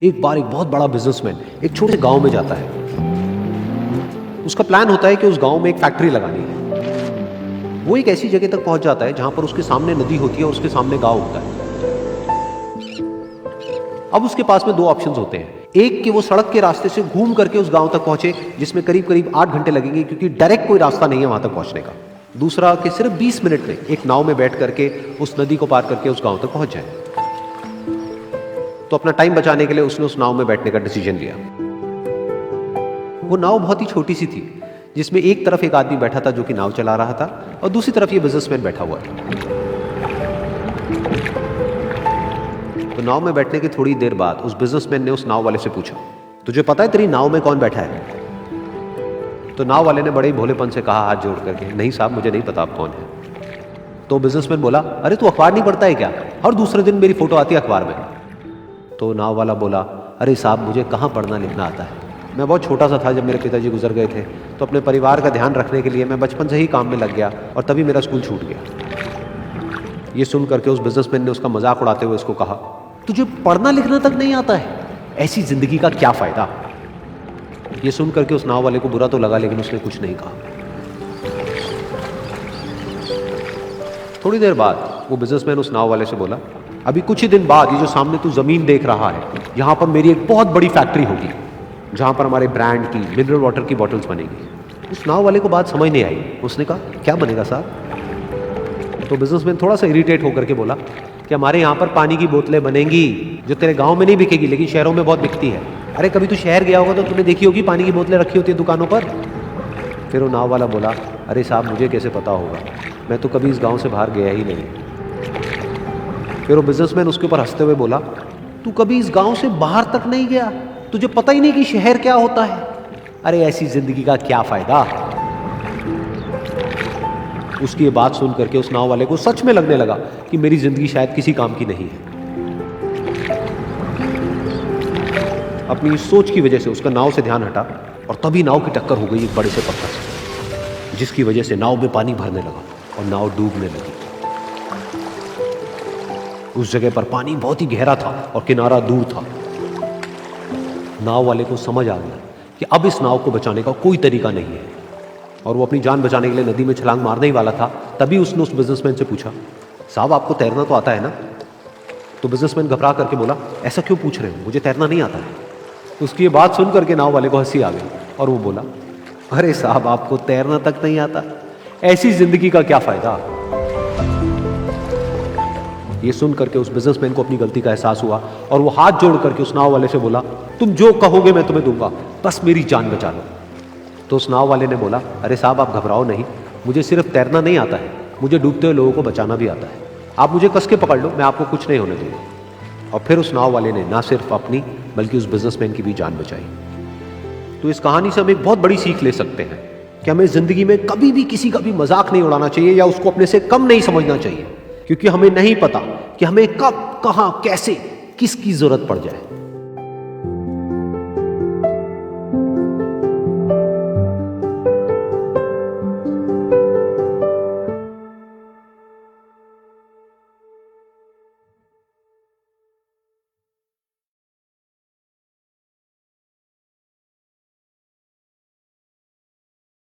एक बार एक बहुत बड़ा बिजनेसमैन एक छोटे गांव में जाता है। उसका प्लान होता है कि उस गांव में एक फैक्ट्री लगानी है। वो एक ऐसी जगह तक पहुंच जाता है जहां पर उसके सामने नदी होती है और उसके सामने गांव होता है। अब उसके पास में दो ऑप्शंस होते हैं। एक कि वो सड़क के रास्ते से घूम करके उस गांव तक पहुंचे, जिसमें करीब करीब 8 घंटे लगेंगे, क्योंकि डायरेक्ट कोई रास्ता नहीं है वहां तक पहुंचने का। दूसरा कि सिर्फ 20 मिनट में एक नाव में बैठ करके उस नदी को पार करके उस गांव तक पहुंच जाए। तो अपना टाइम बचाने के लिए उसने उस नाव में बैठने का डिसीजन लिया। वो नाव बहुत ही छोटी सी थी, जिसमें एक तरफ एक आदमी बैठा था जो कि नाव चला रहा था और दूसरी तरफ ये बिजनेसमैन बैठा हुआ था। तो नाव में बैठने की थोड़ी देर बाद उस बिजनेसमैन ने उस नाव वाले से पूछा, तुझे पता है तेरी नाव में कौन बैठा है? तो नाव वाले ने बड़े ही भोलेपन से कहा हाथ जोड़ करके, नहीं साहब मुझे नहीं पता आप कौन है। तो बिजनेसमैन बोला, अरे तू अखबार नहीं पढ़ता है क्या? हर दूसरे दिन मेरी फोटो आती है अखबार में। तो नाव वाला बोला, अरे साहब मुझे कहाँ पढ़ना लिखना आता है, मैं बहुत छोटा सा था जब मेरे पिताजी गुजर गए थे, तो अपने परिवार का ध्यान रखने के लिए मैं बचपन से ही काम में लग गया और तभी मेरा स्कूल छूट गया। ये सुन करके उस बिजनेसमैन ने उसका मजाक उड़ाते हुए उसको कहा, तुझे पढ़ना लिखना तक नहीं आता है, ऐसी जिंदगी का क्या फायदा? ये सुन करके उस नाव वाले को बुरा तो लगा, लेकिन उसने कुछ नहीं कहा। थोड़ी देर बाद वो बिजनेसमैन उस नाव वाले से बोला, अभी कुछ ही दिन बाद ये जो सामने तू जमीन देख रहा है, यहां पर मेरी एक बहुत बड़ी फैक्ट्री होगी जहां पर हमारे ब्रांड की मिनरल वाटर की बॉटल्स बनेगी। उस नाव वाले को बात समझ नहीं आई। उसने कहा, क्या बनेगा साहब? तो बिजनेसमैन थोड़ा सा इरिटेट होकर के बोला कि हमारे यहाँ पर पानी की बोतलें बनेंगी जो तेरे गांव में नहीं बिकेगी, लेकिन शहरों में बहुत बिकती है। अरे कभी तू शहर गया होगा तो तूने देखी होगी पानी की बोतलें रखी होती है दुकानों पर। फिर वो नाव वाला बोला, अरे साहब मुझे कैसे पता होगा, मैं तो कभी इस गाँव से बाहर गया ही नहीं। फिर वो बिजनेसमैन उसके ऊपर हंसते हुए बोला, तू कभी इस गांव से बाहर तक नहीं गया, तुझे पता ही नहीं कि शहर क्या होता है? अरे ऐसी जिंदगी का क्या फायदा? उसकी ये बात सुन करके उस नाव वाले को सच में लगने लगा कि मेरी जिंदगी शायद किसी काम की नहीं है। अपनी इस सोच की वजह से उसका नाव से ध्यान हटा और तभी नाव की टक्कर हो गई एक बड़े से पत्थर से, जिसकी वजह से नाव में पानी भरने लगा और नाव डूबने लगी। उस जगह पर पानी बहुत ही गहरा था और किनारा दूर था। नाव वाले को समझ आ गया कि अब इस नाव को बचाने का कोई तरीका नहीं है और वो अपनी जान बचाने के लिए नदी में छलांग मारने ही वाला था। तभी उसने उस बिजनेसमैन से पूछा, साहब आपको तैरना तो आता है ना? तो बिजनेसमैन घबरा करके बोला, ऐसा क्यों पूछ रहे हो, मुझे तैरना नहीं आता है। उसकी ये बात सुन करके नाव वाले को हंसी आ गई और वो बोला, अरे साहब आपको तैरना तक नहीं आता, ऐसी जिंदगी का क्या फायदा? ये सुन करके उस बिजनेसमैन को अपनी गलती का एहसास हुआ और वो हाथ जोड़ करके उस नाव वाले से बोला, तुम जो कहोगे मैं तुम्हें दूंगा, बस मेरी जान बचा लो। तो उस नाव वाले ने बोला, अरे साहब आप घबराओ नहीं, मुझे सिर्फ तैरना नहीं आता है, मुझे डूबते हुए लोगों को बचाना भी आता है। आप मुझे कस के पकड़ लो, मैं आपको कुछ नहीं होने दूंगा। और फिर उस नाव वाले ने ना सिर्फ अपनी बल्कि उस बिजनेसमैन की भी जान बचाई। तो इस कहानी से हम एक बहुत बड़ी सीख ले सकते हैं कि हमें जिंदगी में कभी भी किसी का भी मजाक नहीं उड़ाना चाहिए या उसको अपने से कम नहीं समझना चाहिए, क्योंकि हमें नहीं पता कि हमें कब, कहां, कैसे, किसकी जरूरत पड़ जाए।